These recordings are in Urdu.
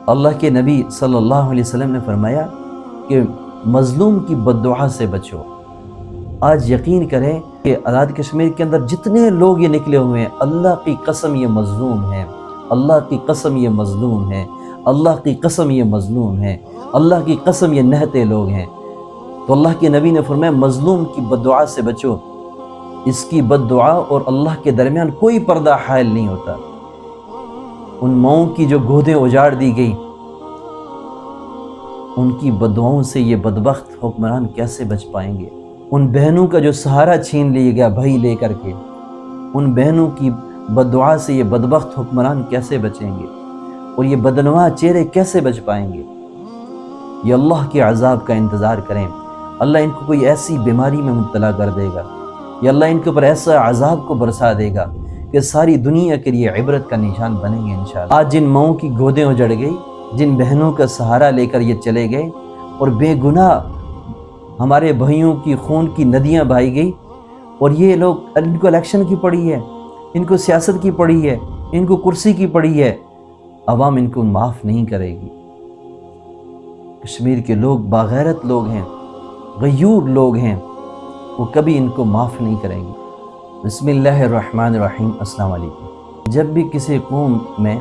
اللہ کے نبی صلی اللہ علیہ وسلم نے فرمایا کہ مظلوم کی بد دعا سے بچو۔ آج یقین کریں کہ آزاد کشمیر کے اندر جتنے لوگ یہ نکلے ہوئے ہیں، اللہ کی قسم یہ مظلوم ہیں، اللہ کی قسم یہ مظلوم ہیں، اللہ کی قسم یہ مظلوم ہیں، اللہ کی قسم یہ نہتے لوگ ہیں۔ تو اللہ کے نبی نے فرمایا مظلوم کی بد دعا سے بچو، اس کی بد دعا اور اللہ کے درمیان کوئی پردہ حائل نہیں ہوتا۔ ان ماؤں کی جو گودیں اجاڑ دی گئی، ان کی بد دعاؤں سے یہ بدبخت حکمران کیسے بچ پائیں گے؟ ان بہنوں کا جو سہارا چھین لیا گیا بھائی لے کر کے، ان بہنوں کی بد دعا سے یہ بدبخت حکمران کیسے بچیں گے؟ اور یہ بدنما چہرے کیسے بچ پائیں گے؟ یہ اللہ کے عذاب کا انتظار کریں۔ اللہ ان کو کوئی ایسی بیماری میں مبتلا کر دے گا، یا اللہ ان کے اوپر ایسا عذاب کو برسا دے گا کہ ساری دنیا کے لیے عبرت کا نشان بنیں گے انشاءاللہ۔ آج جن ماؤں کی گودیں اجڑ گئی، جن بہنوں کا سہارا لے کر یہ چلے گئے، اور بے گناہ ہمارے بھائیوں کی خون کی ندیاں بہائی گئی، اور یہ لوگ، ان کو الیکشن کی پڑی ہے، ان کو سیاست کی پڑی ہے، ان کو کرسی کی پڑی ہے، عوام ان کو معاف نہیں کرے گی۔ کشمیر کے لوگ باغیرت لوگ ہیں، غیور لوگ ہیں، وہ کبھی ان کو معاف نہیں کریں گے۔ بسم اللہ الرحمن الرحیم۔ السلام علیکم۔ جب بھی کسی قوم میں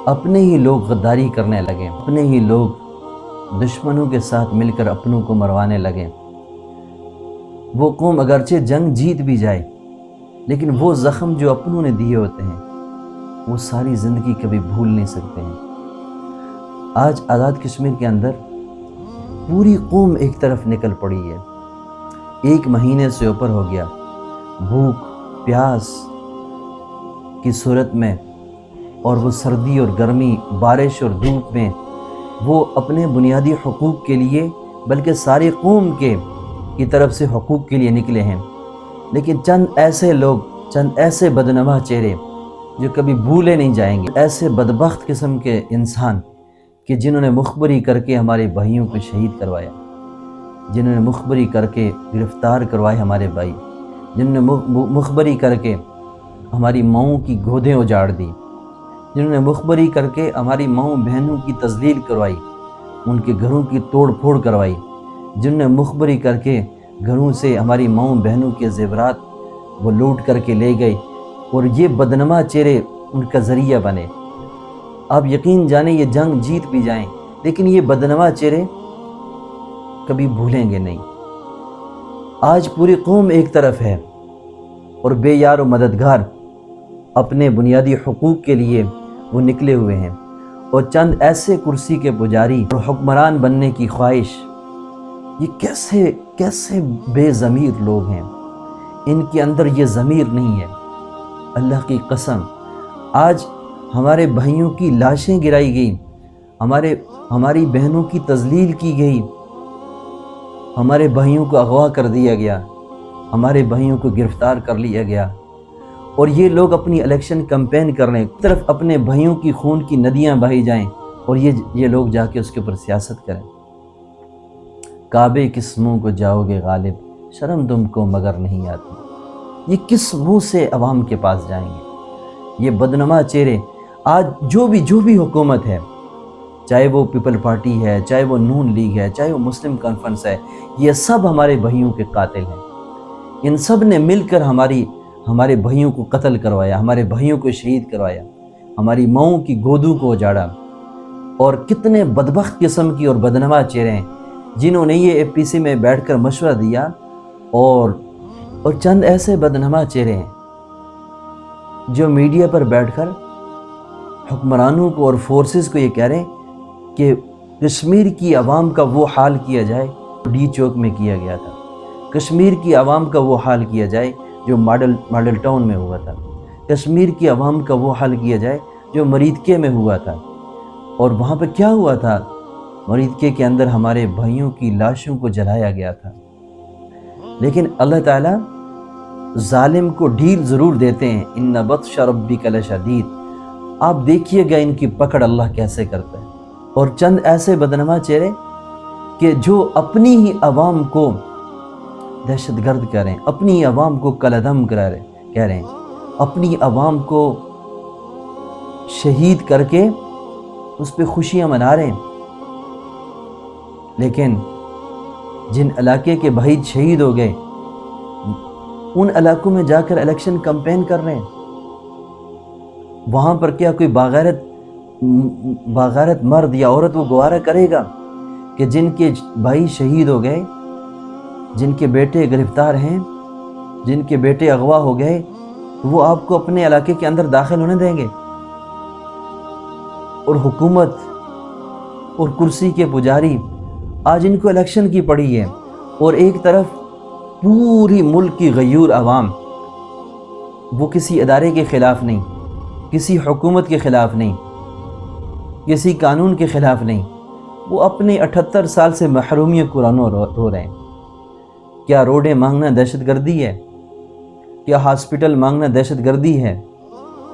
اپنے ہی لوگ غداری کرنے لگیں، اپنے ہی لوگ دشمنوں کے ساتھ مل کر اپنوں کو مروانے لگیں، وہ قوم اگرچہ جنگ جیت بھی جائے، لیکن وہ زخم جو اپنوں نے دیے ہوتے ہیں وہ ساری زندگی کبھی بھول نہیں سکتے ہیں۔ آج آزاد کشمیر کے اندر پوری قوم ایک طرف نکل پڑی ہے، 1 مہینے سے اوپر ہو گیا، بھوک پیاس کی صورت میں، اور وہ سردی اور گرمی، بارش اور دھوپ میں وہ اپنے بنیادی حقوق کے لیے، بلکہ ساری قوم کی طرف سے حقوق کے لیے نکلے ہیں۔ لیکن چند ایسے لوگ، چند ایسے بدنما چہرے جو کبھی بھولے نہیں جائیں گے، ایسے بدبخت قسم کے انسان کہ جنہوں نے مخبری کر کے ہمارے بھائیوں کو شہید کروایا، جنہوں نے مخبری کر کے گرفتار کروائے ہمارے بھائی، جنہوں نے مخبری کر کے ہماری ماؤں کی گودیں اجاڑ دی، جنہوں نے مخبری کر کے ہماری ماؤں بہنوں کی تذلیل کروائی، ان کے گھروں کی توڑ پھوڑ کروائی، جنہوں نے مخبری کر کے گھروں سے ہماری ماؤں بہنوں کے زیورات وہ لوٹ کر کے لے گئے، اور یہ بدنما چہرے ان کا ذریعہ بنے۔ آپ یقین جانیں یہ جنگ جیت بھی جائیں، لیکن یہ بدنما چہرے کبھی بھولیں گے نہیں۔ آج پوری قوم ایک طرف ہے، اور بے یار و مددگار اپنے بنیادی حقوق کے لیے وہ نکلے ہوئے ہیں، اور چند ایسے کرسی کے پجاری اور حکمران بننے کی خواہش، یہ کیسے بے ضمیر لوگ ہیں، ان کے اندر یہ ضمیر نہیں ہے۔ اللہ کی قسم، آج ہمارے بھائیوں کی لاشیں گرائی گئیں، ہماری بہنوں کی تذلیل کی گئی، ہمارے بھائیوں کو اغوا کر دیا گیا، ہمارے بھائیوں کو گرفتار کر لیا گیا، اور یہ لوگ اپنی الیکشن کمپین کر رہے ہیں۔ ایک طرف اپنے بھائیوں کی خون کی ندیاں بہائی جائیں، اور یہ لوگ جا کے اس کے اوپر سیاست کریں۔ کعبے کس منہ کو جاؤ گے غالب، شرم تم کو مگر نہیں آتی۔ یہ کس منہ سے عوام کے پاس جائیں گے؟ یہ بدنما چہرے آج جو بھی حکومت ہے، چاہے وہ پیپل پارٹی ہے، چاہے وہ نون لیگ ہے، چاہے وہ مسلم کانفرنس ہے، یہ سب ہمارے بھائیوں کے قاتل ہیں۔ ان سب نے مل کر ہمارے بھائیوں کو قتل کروایا، ہمارے بھائیوں کو شہید کروایا، ہماری ماؤں کی گودوں کو اجاڑا۔ اور کتنے بدبخت قسم کی اور بدنما چہرے ہیں جنہوں نے یہ APC میں بیٹھ کر مشورہ دیا، اور چند ایسے بدنما چہرے ہیں جو میڈیا پر بیٹھ کر حکمرانوں کو اور فورسز کو یہ کہہ رہے ہیں کہ کشمیر کی عوام کا وہ حال کیا جائے ڈی چوک میں کیا گیا تھا، کشمیر کی عوام کا وہ حال کیا جائے جو ماڈل ٹاؤن میں ہوا تھا، کشمیر کی عوام کا وہ حال کیا جائے جو مریدکے میں ہوا تھا۔ اور وہاں پہ کیا ہوا تھا؟ مریدکے کے اندر ہمارے بھائیوں کی لاشوں کو جلایا گیا تھا۔ لیکن اللہ تعالیٰ ظالم کو ڈھیل ضرور دیتے ہیں، ان بطش ربک لشدید۔ آپ دیکھیے گا ان کی پکڑ اللہ کیسے کرتا ہے۔ اور چند ایسے بدنما چہرے کہ جو اپنی ہی عوام کو دہشت گرد کہہ رہے ہیں، اپنی عوام کو کالعدم کہہ رہے ہیں، اپنی عوام کو شہید کر کے اس پہ خوشیاں منا رہے ہیں، لیکن جن علاقے کے بھائی شہید ہو گئے ان علاقوں میں جا کر الیکشن کمپین کر رہے ہیں۔ وہاں پر کیا کوئی باغیرت مرد یا عورت وہ گوارہ کرے گا کہ جن کے بھائی شہید ہو گئے، جن کے بیٹے گرفتار ہیں، جن کے بیٹے اغوا ہو گئے، وہ آپ کو اپنے علاقے کے اندر داخل ہونے دیں گے؟ اور حکومت اور کرسی کے پجاری آج ان کو الیکشن کی پڑی ہے، اور ایک طرف پوری ملک کی غیور عوام، وہ کسی ادارے کے خلاف نہیں، کسی حکومت کے خلاف نہیں، کسی قانون کے خلاف نہیں، وہ اپنے 78 سال سے محرومیت کو رو رہے ہیں۔ کیا روڈیں مانگنا دہشت گردی ہے؟ کیا ہاسپٹل مانگنا دہشت گردی ہے؟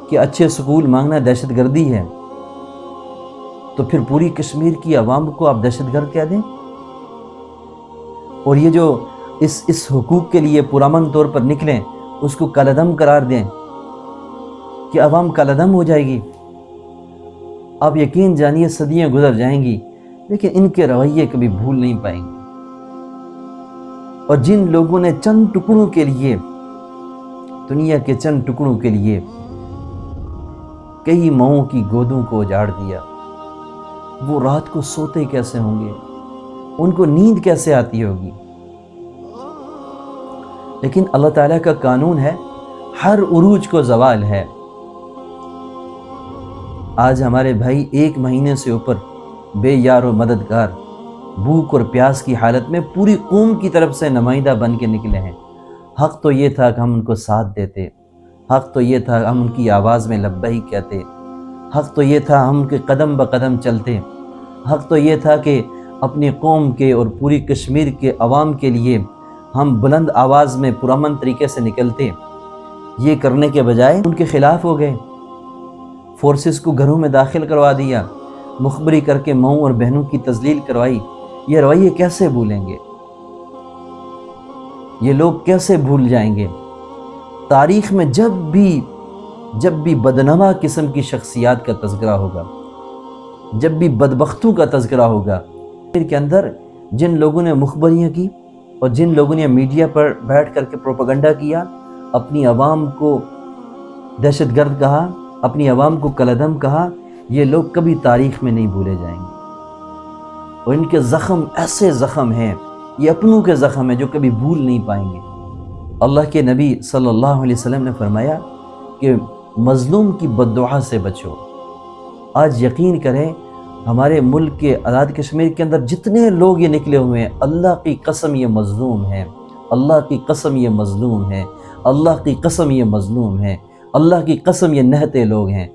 کیا اچھے سکول مانگنا دہشت گردی ہے؟ تو پھر پوری کشمیر کی عوام کو آپ دہشت گرد کہہ دیں؟ اور یہ جو اس حقوق کے لیے پرامن طور پر نکلیں، اس کو کالعدم قرار دیں کہ عوام کالعدم ہو جائے گی؟ آپ یقین جانیے صدیاں گزر جائیں گی لیکن ان کے رویے کبھی بھول نہیں پائیں گے۔ اور جن لوگوں نے چند ٹکڑوں کے لیے، دنیا کے چند ٹکڑوں کے لیے کئی ماؤں کی گودوں کو اجاڑ دیا، وہ رات کو سوتے کیسے ہوں گے؟ ان کو نیند کیسے آتی ہوگی؟ لیکن اللہ تعالیٰ کا قانون ہے، ہر عروج کو زوال ہے۔ آج ہمارے بھائی 1 مہینے سے اوپر بے یار و مددگار، بھوک اور پیاس کی حالت میں پوری قوم کی طرف سے نمائندہ بن کے نکلے ہیں۔ حق تو یہ تھا کہ ہم ان کو ساتھ دیتے، حق تو یہ تھا ہم ان کی آواز میں لبیک کہتے، حق تو یہ تھا ہم کے قدم بقدم چلتے، حق تو یہ تھا کہ اپنی قوم کے اور پوری کشمیر کے عوام کے لیے ہم بلند آواز میں پرامن طریقے سے نکلتے۔ یہ کرنے کے بجائے ان کے خلاف ہو گئے، فورسز کو گھروں میں داخل کروا دیا، مخبری کر کے ماؤں اور بہنوں کی تذلیل کروائی۔ یہ رویے کیسے بھولیں گے؟ یہ لوگ کیسے بھول جائیں گے؟ تاریخ میں جب بھی بدنما قسم کی شخصیات کا تذکرہ ہوگا، جب بھی بدبختوں کا تذکرہ ہوگا، کے اندر جن لوگوں نے مخبریاں کی اور جن لوگوں نے میڈیا پر بیٹھ کر کے پروپیگنڈا کیا، اپنی عوام کو دہشت گرد کہا، اپنی عوام کو کالعدم کہا، یہ لوگ کبھی تاریخ میں نہیں بھولے جائیں گے۔ اور ان کے زخم ایسے زخم ہیں، یہ اپنوں کے زخم ہیں جو کبھی بھول نہیں پائیں گے۔ اللہ کے نبی صلی اللہ علیہ وسلم نے فرمایا کہ مظلوم کی بد دعا سے بچو۔ آج یقین کریں ہمارے ملک کے آزاد کشمیر کے اندر جتنے لوگ یہ نکلے ہوئے ہیں، اللہ کی قسم یہ مظلوم ہیں، اللہ کی قسم یہ مظلوم ہیں، اللہ کی قسم یہ مظلوم ہیں، اللہ کی قسم یہ نہتے لوگ ہیں۔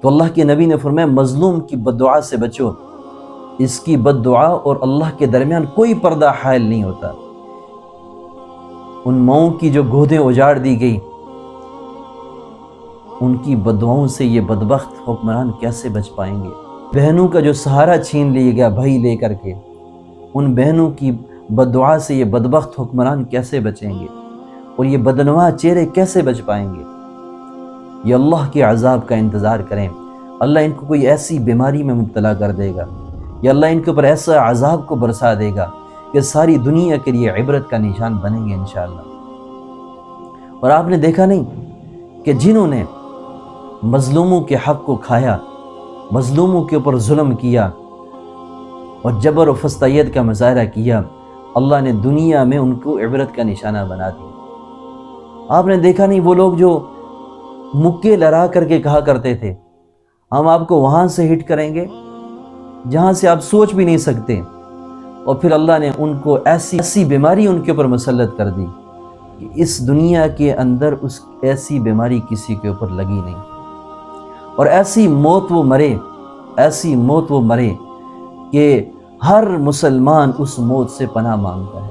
تو اللہ کے نبی نے فرمایا مظلوم کی بد دعا سے بچو، اس کی بد دعا اور اللہ کے درمیان کوئی پردہ حائل نہیں ہوتا۔ ان ماؤں کی جو گودیں اجاڑ دی گئی، ان کی بد دعاؤں سے یہ بدبخت حکمران کیسے بچ پائیں گے؟ بہنوں کا جو سہارا چھین لیا گیا بھائی لے کر کے، ان بہنوں کی بد دعا سے یہ بدبخت حکمران کیسے بچیں گے؟ اور یہ بدنما چہرے کیسے بچ پائیں گے؟ یہ اللہ کے عذاب کا انتظار کریں، اللہ ان کو کوئی ایسی بیماری میں مبتلا کر دے گا، یا اللہ ان کے اوپر ایسا عذاب کو برسا دے گا کہ ساری دنیا کے لیے عبرت کا نشان بنیں گے انشاءاللہ۔ اور آپ نے دیکھا نہیں کہ جنہوں نے مظلوموں کے حق کو کھایا، مظلوموں کے اوپر ظلم کیا اور جبر و فستیت کا مظاہرہ کیا، اللہ نے دنیا میں ان کو عبرت کا نشانہ بنا دیا۔ آپ نے دیکھا نہیں وہ لوگ جو مکے لڑا کر کے کہا کرتے تھے ہم آپ کو وہاں سے ہٹ کریں گے جہاں سے آپ سوچ بھی نہیں سکتے، اور پھر اللہ نے ان کو ایسی بیماری ان کے اوپر مسلط کر دی کہ اس دنیا کے اندر ایسی بیماری کسی کے اوپر لگی نہیں، اور ایسی موت وہ مرے کہ ہر مسلمان اس موت سے پناہ مانگتا ہے۔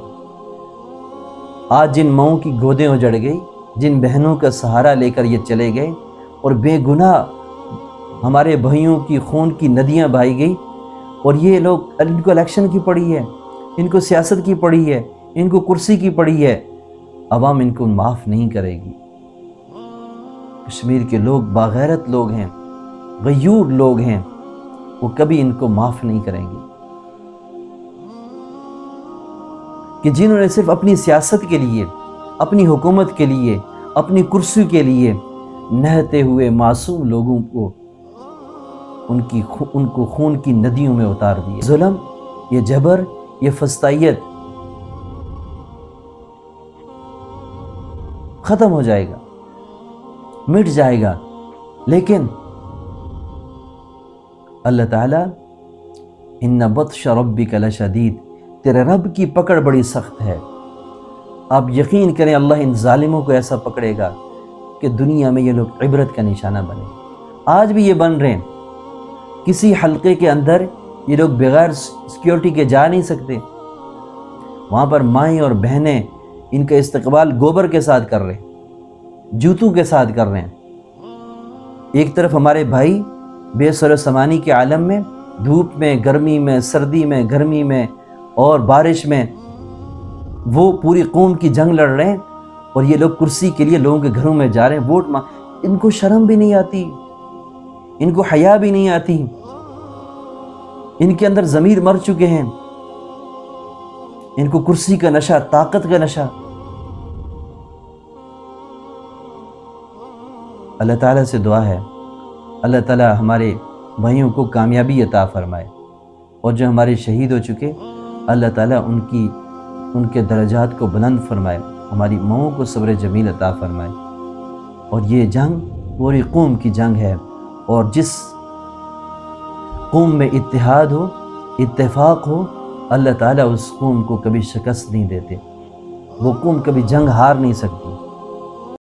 آج جن ماؤں کی گودیں اجڑ گئی، جن بہنوں کا سہارا لے کر یہ چلے گئے، اور بے گناہ ہمارے بھائیوں کی خون کی ندیاں بہائی گئی، اور یہ لوگ ان کو الیکشن کی پڑی ہے، ان کو سیاست کی پڑی ہے، ان کو کرسی کی پڑی ہے، عوام ان کو معاف نہیں کرے گی۔ کشمیر کے لوگ باغیرت لوگ ہیں، غیور لوگ ہیں، وہ کبھی ان کو معاف نہیں کریں گے، کہ جنہوں نے صرف اپنی سیاست کے لیے، اپنی حکومت کے لیے، اپنی کرسی کے لیے نہتے ہوئے معصوم لوگوں کو ان کو خون کی ندیوں میں اتار دیا۔ ظلم، یہ جبر، یہ فسطائیت ختم ہو جائے گا، مٹ جائے گا، لیکن اللہ تعالیٰ ان بطش ربک لشدید، تیرے رب کی پکڑ بڑی سخت ہے۔ آپ یقین کریں اللہ ان ظالموں کو ایسا پکڑے گا کہ دنیا میں یہ لوگ عبرت کا نشانہ بنے۔ آج بھی یہ بن رہے ہیں، کسی حلقے کے اندر یہ لوگ بغیر سیکیورٹی کے جا نہیں سکتے، وہاں پر مائیں اور بہنیں ان کا استقبال گوبر کے ساتھ کر رہے ہیں، جوتوں کے ساتھ کر رہے ہیں۔ ایک طرف ہمارے بھائی بے سر و سامانی کے عالم میں، دھوپ میں، گرمی میں، سردی میں، گرمی میں اور بارش میں وہ پوری قوم کی جنگ لڑ رہے ہیں، اور یہ لوگ کرسی کے لیے لوگوں کے گھروں میں جا رہے ہیں ووٹ ان کو شرم بھی نہیں آتی، ان کو حیا بھی نہیں آتی، ان کے اندر ضمیر مر چکے ہیں، ان کو کرسی کا نشہ، طاقت کا نشہ۔ اللہ تعالیٰ سے دعا ہے اللہ تعالیٰ ہمارے بھائیوں کو کامیابی عطا فرمائے، اور جو ہمارے شہید ہو چکے اللہ تعالیٰ ان کے درجات کو بلند فرمائے، ہماری ماؤں کو صبر جمیل عطا فرمائے۔ اور یہ جنگ پوری قوم کی جنگ ہے، اور جس قوم میں اتحاد ہو، اتفاق ہو، اللہ تعالیٰ اس قوم کو کبھی شکست نہیں دیتے، وہ قوم کبھی جنگ ہار نہیں سکتی۔